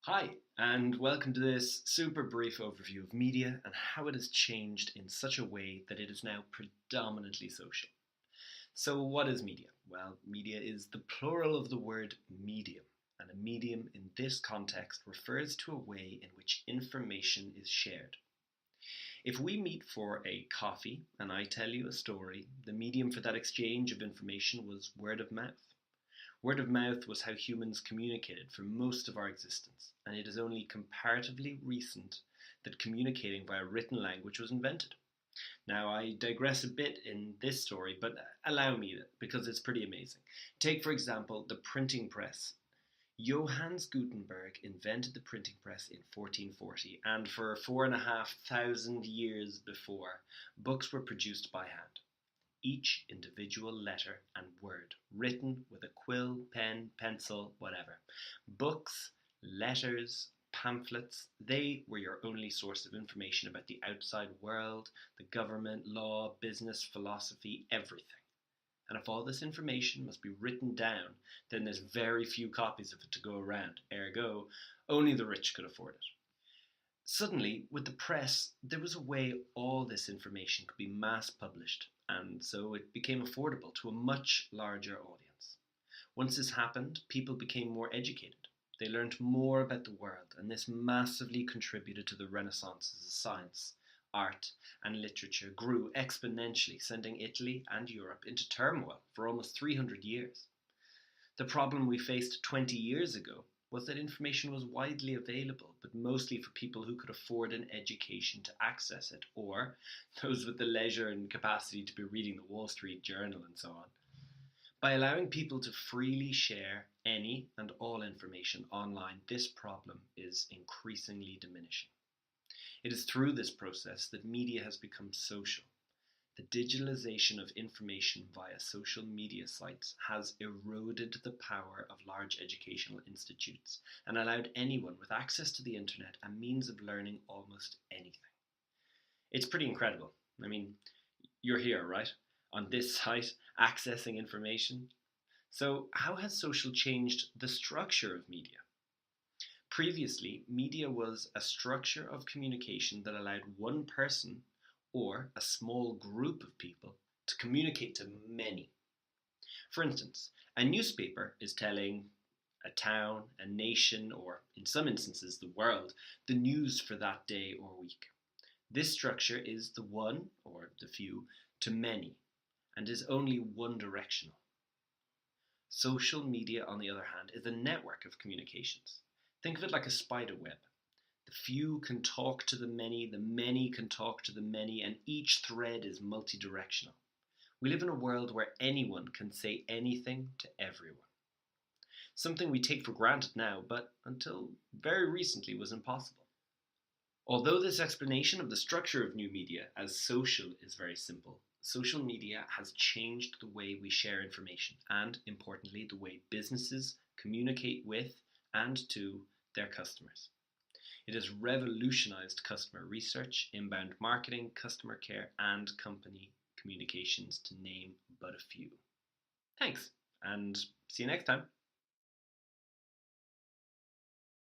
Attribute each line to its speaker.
Speaker 1: Hi, and welcome to this super brief overview of media and how it has changed in such a way that it is now predominantly social. So, what is media? Well, media is the plural of the word medium, and a medium in this context refers to a way in which information is shared. If we meet for a coffee and I tell you a story, the medium for that exchange of information was word of mouth. Word of mouth was how humans communicated for most of our existence, and it is only comparatively recent that communicating via written language was invented. Now, I digress a bit in this story, but allow me because it's pretty amazing. Take, for example, the printing press. Johannes Gutenberg invented the printing press in 1440, and for 4,500 years before, books were produced by hand, each individual letter and word, written with a quill, pen, pencil, whatever. Books, letters, pamphlets, they were your only source of information about the outside world, the government, law, business, philosophy, everything. And if all this information must be written down, then there's very few copies of it to go around. Ergo, only the rich could afford it. Suddenly, with the press, there was a way all this information could be mass published, and so it became affordable to a much larger audience. Once this happened, people became more educated. They learned more about the world, and this massively contributed to the renaissances of science, art, and literature grew exponentially, sending Italy and Europe into turmoil for almost 300 years. The problem we faced 20 years ago was that information was widely available, but mostly for people who could afford an education to access it, or those with the leisure and capacity to be reading the Wall Street Journal and so on. By allowing people to freely share any and all information online, this problem is increasingly diminishing. It is through this process that media has become social. The digitalization of information via social media sites has eroded the power of large educational institutes and allowed anyone with access to the internet a means of learning almost anything. It's pretty incredible. I mean, you're here, right? On this site, accessing information. So, how has social changed the structure of media? Previously, media was a structure of communication that allowed one person or a small group of people to communicate to many. For instance, a newspaper is telling a town, a nation, or in some instances the world, the news for that day or week. This structure is the one, or the few, to many, and is only one directional. Social media, on the other hand, is a network of communications. Think of it like a spider web. The few can talk to the many can talk to the many, and each thread is multidirectional. We live in a world where anyone can say anything to everyone. Something we take for granted now, but until very recently was impossible. Although this explanation of the structure of new media as social is very simple, social media has changed the way we share information and, importantly, the way businesses communicate with and to their customers. It has revolutionized customer research, inbound marketing, customer care, and company communications, to name but a few. Thanks, and see you next time.